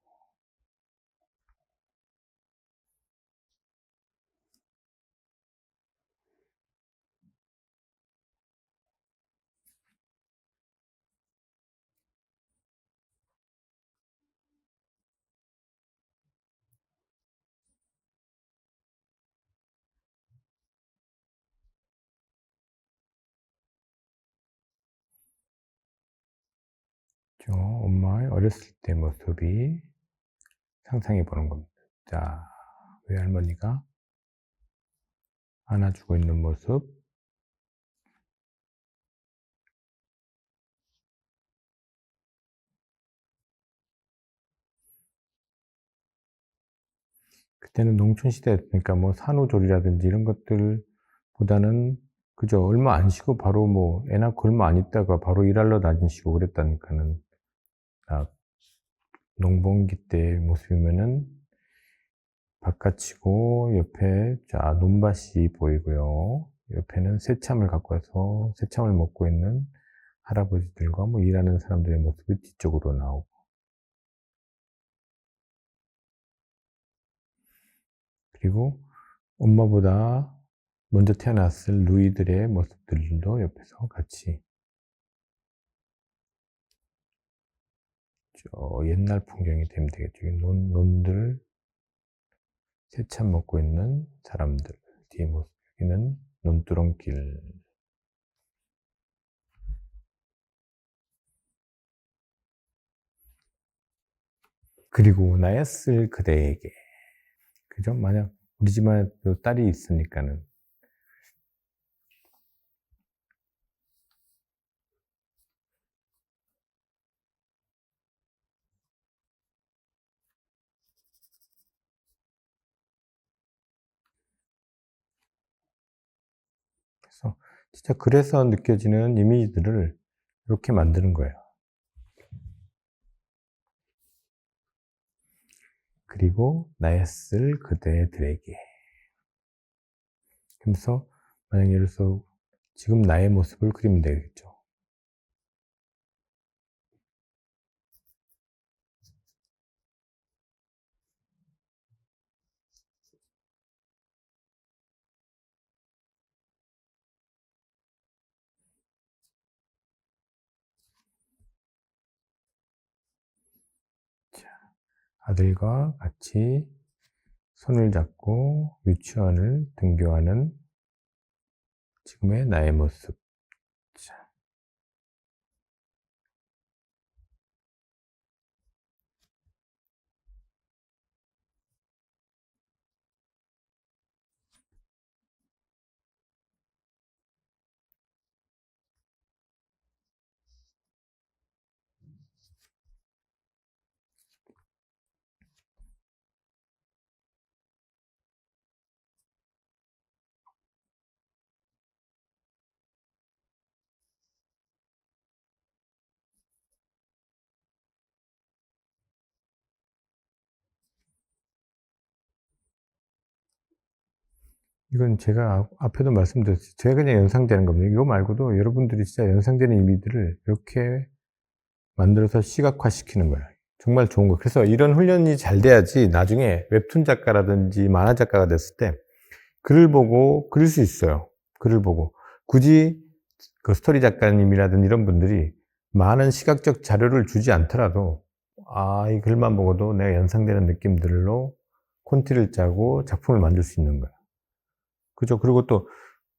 Speaker 1: 엄마의 어렸을 때 모습이 상상해 보는 겁니다. 자, 외할머니가 안아주고 있는 모습, 그때는 농촌 시대였으니까 뭐 산후조리라든지 이런 것들보다는 그저 얼마 안 쉬고 바로 뭐 애 낳고 얼마 안 있다가 바로 일하러 다니시고 그랬다니까는, 아, 농번기 때 모습이면은 바깥이고 옆에 자 논밭이 보이고요. 옆에는 새참을 갖고 와서 새참을 먹고 있는 할아버지들과 뭐 일하는 사람들의 모습이 뒤쪽으로 나오고, 그리고 엄마보다 먼저 태어났을 누이들의 모습들도 옆에서 같이 저 옛날 풍경이 되면 되겠죠. 논들, 새참 먹고 있는 사람들, 뒤에 모습, 여기는 논두렁길. 그리고 나였을 그대에게. 그죠? 만약 우리 집안에 또 딸이 있으니까는. 그래서 진짜 그래서 느껴지는 이미지들을 이렇게 만드는 거예요. 그리고 나였을 그대들에게. 그래서 만약 예를 들어서 지금 나의 모습을 그리면 되겠죠. 자, 아들과 같이 손을 잡고 유치원을 등교하는 지금의 나의 모습. 자, 이건 제가 앞에도 말씀드렸죠. 제가 그냥 연상되는 겁니다. 이거 말고도 여러분들이 진짜 연상되는 이미지를 이렇게 만들어서 시각화시키는 거예요. 정말 좋은 거. 그래서 이런 훈련이 잘 돼야지 나중에 웹툰 작가라든지 만화 작가가 됐을 때 글을 보고 그릴 수 있어요. 글을 보고. 굳이 그 스토리 작가님이라든지 이런 분들이 많은 시각적 자료를 주지 않더라도, 아, 이 글만 보고도 내가 연상되는 느낌들로 콘티를 짜고 작품을 만들 수 있는 거예요. 그죠? 그리고 또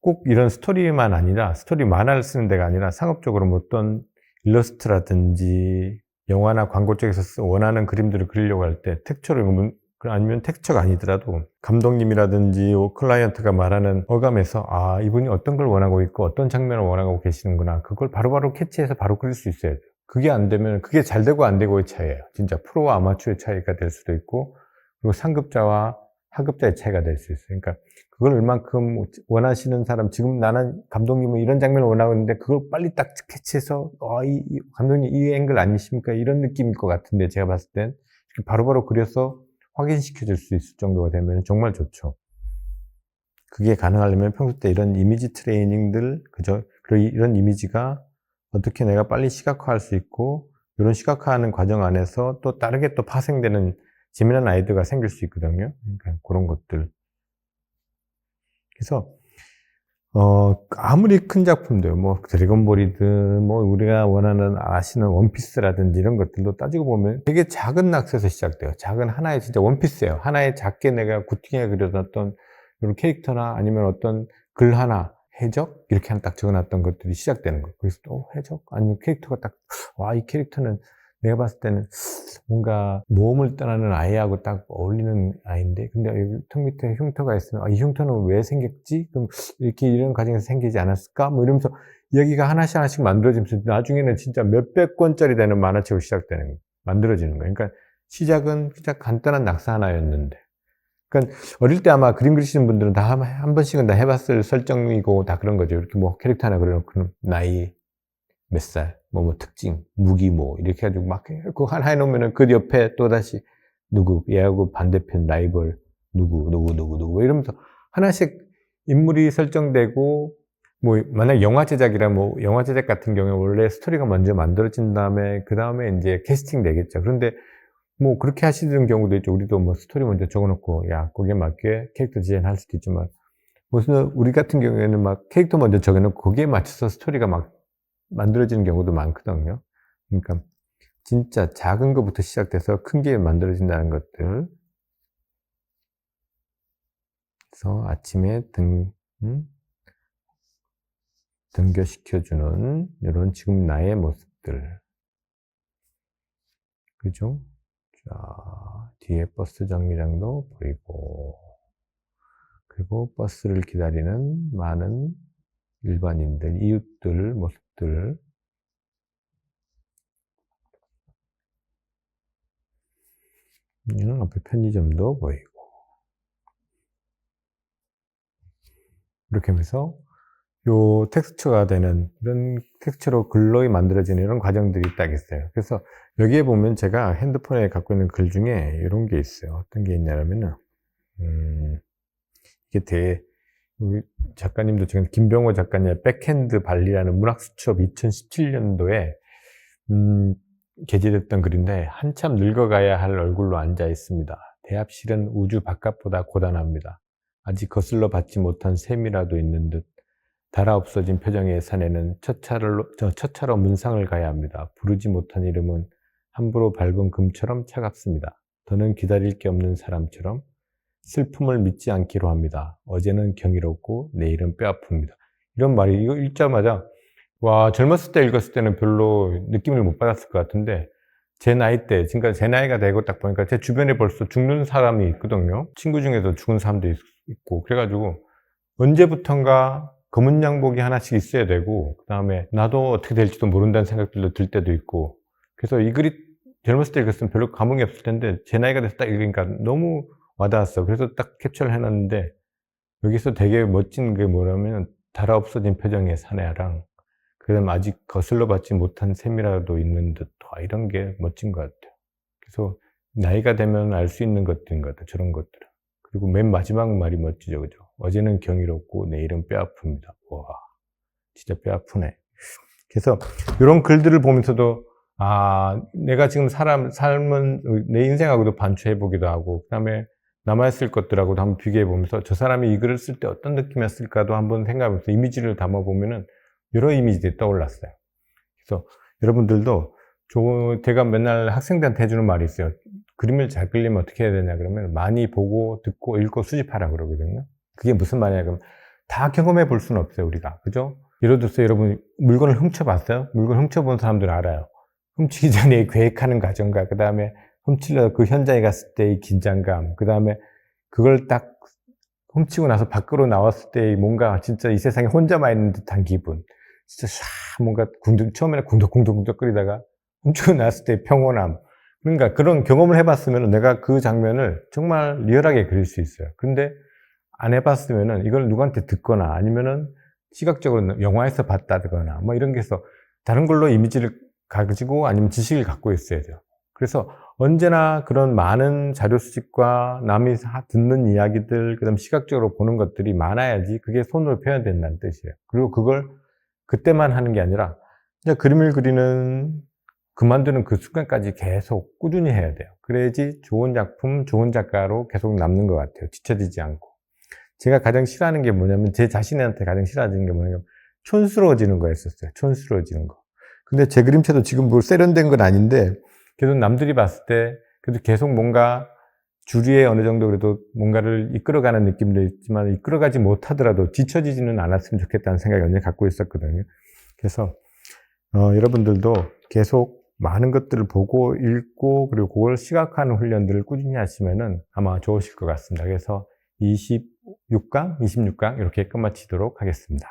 Speaker 1: 꼭 이런 스토리만 아니라, 스토리 만화를 쓰는 데가 아니라 상업적으로 뭐 어떤 일러스트라든지 영화나 광고 쪽에서 원하는 그림들을 그리려고 할 때 텍스처를, 아니면 텍스처가 아니더라도 감독님이라든지 클라이언트가 말하는 어감에서 아, 이분이 어떤 걸 원하고 있고 어떤 장면을 원하고 계시는구나, 그걸 바로바로 캐치해서 바로 그릴 수 있어야 돼요. 그게 안 되면 그게 잘 되고 안 되고의 차이예요. 진짜 프로와 아마추어의 차이가 될 수도 있고, 그리고 상급자와 하급자의 차이가 될 수 있어요. 그러니까 그걸 얼만큼 원하시는 사람, 지금 나는 감독님은 이런 장면을 원하고 있는데 그걸 빨리 딱 캐치해서 이 감독님 이 앵글 아니십니까? 이런 느낌일 것 같은데 제가 봤을 땐 바로바로 그려서 확인시켜 줄 수 있을 정도가 되면 정말 좋죠. 그게 가능하려면 평소 때 이런 이미지 트레이닝들, 그죠? 그리고 이런 이미지가 어떻게 내가 빨리 시각화할 수 있고, 이런 시각화하는 과정 안에서 또 다르게 또 파생되는 재미난 아이디어가 생길 수 있거든요. 그러니까 그런 것들. 그래서, 아무리 큰 작품들, 뭐, 드래곤볼이든, 뭐, 우리가 원하는 아시는 원피스라든지 이런 것들도 따지고 보면 되게 작은 낙서에서 시작돼요. 작은 하나의 진짜 원피스예요. 하나의 작게 내가 구팅에 그려놨던 이런 캐릭터나 아니면 어떤 글 하나, 해적? 이렇게 딱 적어놨던 것들이 시작되는 거예요. 그래서 또 해적? 아니면 캐릭터가 딱, 이 캐릭터는 내가 봤을 때는 뭔가 모험을 떠나는 아이하고 딱 어울리는 아이인데, 근데 여기 턱 밑에 흉터가 있으면, 이 흉터는 왜 생겼지? 그럼 이렇게 이런 과정에서 생기지 않았을까? 뭐 이러면서 이야기가 하나씩 만들어지면서 나중에는 진짜 몇백 권짜리 되는 만화책으로 시작되는 거예요. 만들어지는 거예요. 그러니까 시작은 그냥 간단한 낙서 하나였는데, 그러니까 어릴 때 아마 그림 그리시는 분들은 다 한 번씩은 다 해봤을 설정이고 다 그런 거죠. 이렇게 뭐 캐릭터 하나 그려놓고 나이 몇 살, 뭐 특징, 무기 뭐 이렇게 해가지고 막 그거 하나 해놓으면은 그 옆에 또 다시 누구 얘하고 반대편 라이벌 누구 이러면서 하나씩 인물이 설정되고, 뭐 만약 영화 제작이라 뭐 영화 제작 같은 경우에 원래 스토리가 먼저 만들어진 다음에 그 다음에 이제 캐스팅 되겠죠. 그런데 뭐 그렇게 하시는 경우도 있죠. 우리도 뭐 스토리 먼저 적어놓고 거기에 맞게 캐릭터 디자인 할 수도 있지만, 무슨 우리 같은 경우에는 막 캐릭터 먼저 적어놓고 거기에 맞춰서 스토리가 막 만들어지는 경우도 많거든요. 그러니까 진짜 작은 것부터 시작돼서 큰 게 만들어진다는 것들. 그래서 아침에 등교시켜주는 이런 지금 나의 모습들. 그죠? 자, 뒤에 버스 정류장도 보이고, 그리고 버스를 기다리는 많은 일반인들, 이웃들 모습들. 앞에 편의점도 보이고. 이렇게 하면서 요 텍스처가 되는 이런 텍스처로 글로 만들어지는 이런 과정들이 딱 있어요. 그래서 여기에 보면 제가 핸드폰에 갖고 있는 글 중에 이런 게 있어요. 어떤 게 있냐면은, 이게 되게, 우리 작가님도 지금 김병호 작가님의 백핸드 발리라는 문학수첩 2017년도에, 게재됐던 글인데, 한참 늙어가야 할 얼굴로 앉아 있습니다. 대합실은 우주 바깥보다 고단합니다. 아직 거슬러 받지 못한 셈이라도 있는 듯. 달아 없어진 표정의 산에는 첫차로 문상을 가야 합니다. 부르지 못한 이름은 함부로 밟은 금처럼 차갑습니다. 더는 기다릴 게 없는 사람처럼 슬픔을 믿지 않기로 합니다. 어제는 경이롭고 내일은 뼈아픕니다. 이런 말이 이거 읽자마자 젊었을 때 읽었을 때는 별로 느낌을 못 받았을 것 같은데, 제 나이 때, 그러니까 제 나이가 되고 딱 보니까 제 주변에 벌써 죽는 사람이 있거든요. 친구 중에도 죽은 사람도 있고, 그래가지고 언제부턴가 검은 양복이 하나씩 있어야 되고, 그 다음에 나도 어떻게 될지도 모른다는 생각들도 들 때도 있고, 그래서 이 글이 젊었을 때 읽었으면 별로 감흥이 없을 텐데 제 나이가 돼서 딱 읽으니까 너무 와닿았어. 그래서 딱 캡처를 해놨는데, 여기서 되게 멋진 게 뭐냐면 달아 없어진 표정의 사내랑, 그 다음 아직 거슬러 받지 못한 셈이라도 있는 듯, 이런 게 멋진 것 같아요. 그래서 나이가 되면 알 수 있는 것들인 것 같아요. 저런 것들은. 그리고 맨 마지막 말이 멋지죠. 그죠? 어제는 경이롭고 내일은 뼈아픕니다. 와, 진짜 뼈아프네. 그래서 이런 글들을 보면서도 내가 지금 삶은 내 인생하고도 반추해보기도 하고, 그 다음에 남아있을 것들하고도 한번 비교해보면서 저 사람이 이 글을 쓸 때 어떤 느낌이었을까도 한번 생각해보면서 이미지를 담아보면은 여러 이미지들이 떠올랐어요. 그래서 여러분들도 제가 맨날 학생들한테 해주는 말이 있어요. 그림을 잘 그리려면 어떻게 해야 되냐 그러면 많이 보고 듣고 읽고 수집하라 그러거든요. 그게 무슨 말이냐 그러면 다 경험해 볼 수는 없어요, 우리가. 그죠? 예를 들어서 여러분 물건을 훔쳐봤어요? 물건 훔쳐본 사람들은 알아요. 훔치기 전에 계획하는 과정과, 그 다음에 훔치려 그 현장에 갔을 때의 긴장감, 그 다음에 그걸 딱 훔치고 나서 밖으로 나왔을 때 뭔가 진짜 이 세상에 혼자만 있는 듯한 기분. 진짜 뭔가 처음에는 궁덕궁덕거리다가 훔치고 나왔을 때 평온함. 그러니까 그런 경험을 해봤으면 내가 그 장면을 정말 리얼하게 그릴 수 있어요. 근데 안 해봤으면은 이걸 누구한테 듣거나 아니면은 시각적으로 영화에서 봤다거나 뭐 이런 게 있어 다른 걸로 이미지를 가지고 아니면 지식을 갖고 있어야 돼요. 그래서 언제나 그런 많은 자료 수집과 남이 듣는 이야기들, 그다음 시각적으로 보는 것들이 많아야지 그게 손으로 표현된다는 뜻이에요. 그리고 그걸 그때만 하는 게 아니라 그냥 그림을 그리는 그만두는 그 순간까지 계속 꾸준히 해야 돼요. 그래야지 좋은 작품, 좋은 작가로 계속 남는 것 같아요. 뒤처지지 않고. 제가 가장 싫어하는 게 뭐냐면, 제 자신한테 가장 싫어하는 게 뭐냐면 촌스러워지는 거였었어요. 촌스러워지는 거. 근데 제 그림체도 지금 뭐 세련된 건 아닌데 계속 남들이 봤을 때 그래도 계속 뭔가 주류에 어느 정도 그래도 뭔가를 이끌어가는 느낌도 있지만 이끌어가지 못하더라도 뒤처지지는 않았으면 좋겠다는 생각을 언제 갖고 있었거든요. 그래서 여러분들도 계속 많은 것들을 보고 읽고 그리고 그걸 시각화하는 훈련들을 꾸준히 하시면은 아마 좋으실 것 같습니다. 그래서 26강, 26강 이렇게 끝마치도록 하겠습니다.